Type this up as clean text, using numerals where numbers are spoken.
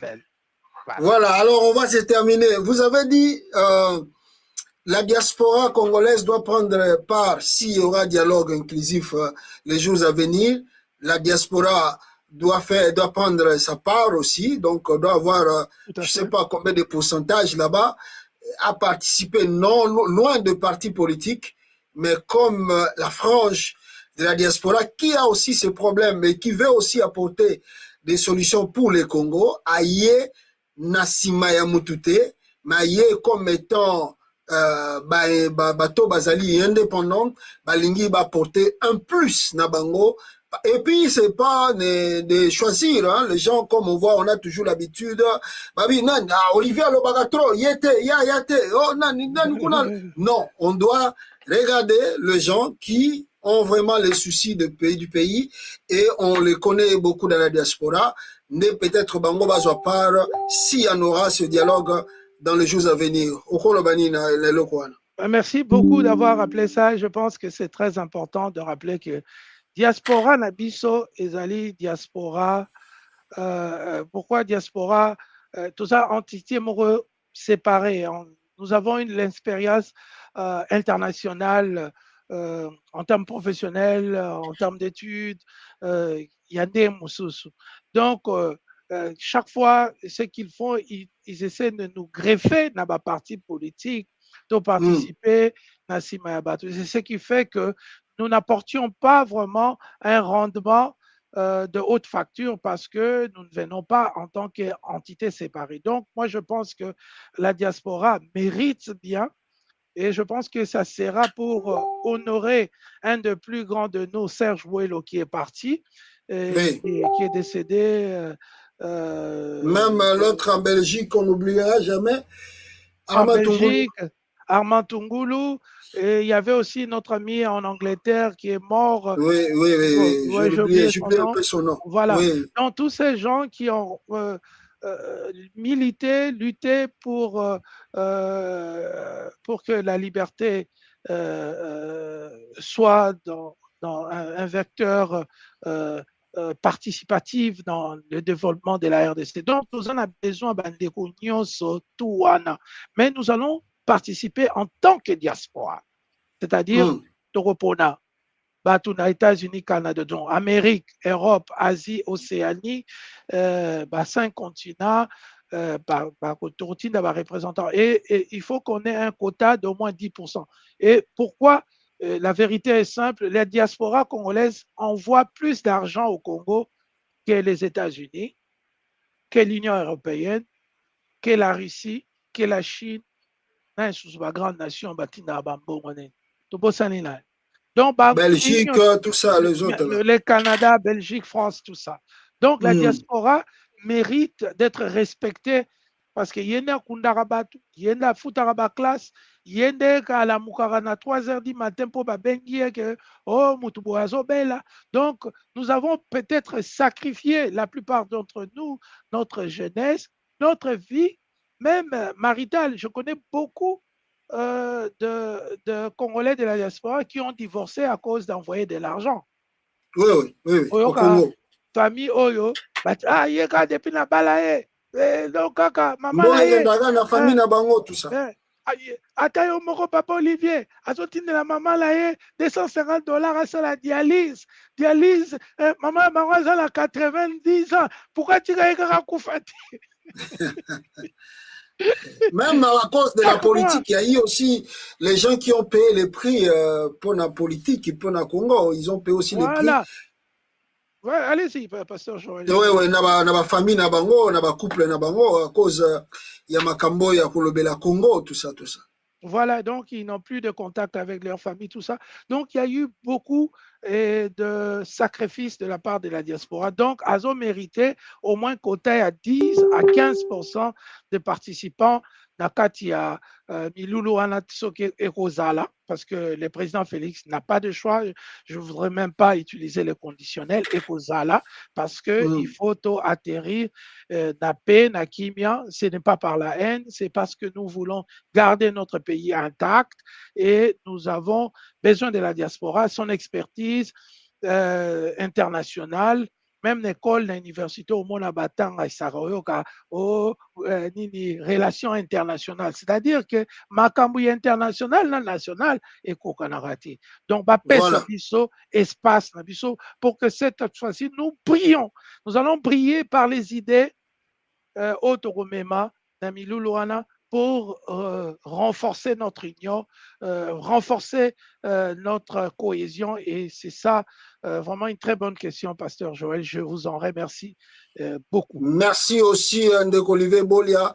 appelle. Voilà. Voilà, alors on va se terminer. Vous avez dit la diaspora congolaise doit prendre part, s'il y aura dialogue inclusif les jours à venir. La diaspora doit prendre sa part aussi, donc on doit avoir, je ne sais pas combien de pourcentage là-bas, à participer non loin de partis politiques, mais comme la frange de la diaspora qui a aussi ses problèmes et qui veut aussi apporter des solutions pour le Congo, aïe Nassima ya Mutute, mais comme étant bateau bazali indépendant, balingi va porter un plus na bango. Et puis, c'est pas de choisir, hein. Les gens, comme on voit, on a toujours l'habitude, Olivier Lobagatro, yete, yate, oh, non, on doit regarder les gens qui ont vraiment les soucis du pays, et on les connaît beaucoup dans la diaspora, mais peut-être bango bazwa part, s'il y en aura ce dialogue dans les jours à venir. Merci beaucoup d'avoir rappelé ça. Je pense que c'est très important de rappeler que diaspora nabiso ezali diaspora. Pourquoi diaspora? Tout ça, entité séparée. Nous avons l'expérience internationale en termes professionnels, en termes d'études. Il y a des moussousous. Donc, chaque fois, ce qu'ils font, ils essaient de nous greffer dans ma partie politique, de participer à Simayabatou. C'est ce qui fait que nous n'apportions pas vraiment un rendement de haute facture parce que nous ne venons pas en tant qu'entité séparée. Donc, moi, je pense que la diaspora mérite bien et je pense que ça sera pour honorer un des plus grands de nous, Serge Ouello, qui est parti et qui est décédé. Même l'autre en Belgique, on n'oubliera jamais. En Belgique, Armand Tungulu. Et il y avait aussi notre ami en Angleterre qui est mort. Oui, j'ai oublié un peu son nom. Voilà. Oui. Donc, tous ces gens qui ont milité, lutté pour que la liberté soit dans un vecteur participatif dans le développement de la RDC. Donc, nous en avons besoin mais nous allons participer en tant que diaspora, c'est-à-dire Toropona, Batuna, États-Unis, Canada, donc Amérique, Europe, Asie, Océanie, 5 continents, représentants. Et il faut qu'on ait un quota d'au moins 10%. Et pourquoi? La vérité est simple, la diaspora congolaise envoie plus d'argent au Congo que les États-Unis, que l'Union européenne, que la Russie, que la Chine, une grande nation, donc, Belgique, tout ça, les autres. Le Canada, Belgique, France, tout ça. Donc, la diaspora mérite d'être respectée parce que yenda kundarabatu, yenda futaraba classe, yende ka la mukarana 3h du matin pour babengi que oh mutubo azobela. Donc, nous avons peut-être sacrifié la plupart d'entre nous, notre jeunesse, notre vie, même maritale. Je connais beaucoup de Congolais de la diaspora qui ont divorcé à cause d'envoyer de l'argent. Oui. Au Congo. Famille Oyo, yeka depuis na bala donc kaka maman na famille na bango tout ça. Ata yo moko papa Olivier azotindela maman la ye $250 à la dialyse. Maman bango azala 90 ans. Pourquoi tu as kaka kufati? Même à cause de la politique, il y a eu aussi les gens qui ont payé les prix pour la politique, pour la Congo, ils ont payé aussi les prix. Ouais, allez-y, pasteur Joël. Oui, na famille na bango, na couple na bango, à cause il y a Makambo, il y a Kolobela Congo, tout ça. Voilà, donc ils n'ont plus de contact avec leur famille, tout ça. Donc il y a eu beaucoup de sacrifices de la part de la diaspora. Donc, Azo méritait au moins côté à 10 à 15% de participants. Nakatia, Milulu Anatsoke et Rosala, parce que le président Félix n'a pas de choix. Je ne voudrais même pas utiliser le conditionnel et Rosala, parce qu'il faut atterrir na paix, na kimia. Ce n'est pas par la haine, c'est parce que nous voulons garder notre pays intact et nous avons besoin de la diaspora, son expertise internationale même l'école, l'université, au monde abattant, nini relation internationale. C'est-à-dire que makambu international, national, et kokanarati. Donc, Voilà. espace, pour que cette fois-ci, nous brillons. Nous allons briller par les idées Otoromema, Namiluluana, pour renforcer notre union, renforcer notre cohésion. Et c'est ça, vraiment une très bonne question, Pasteur Joël. Je vous en remercie beaucoup. Merci aussi, Ndeko Olivier Bolia.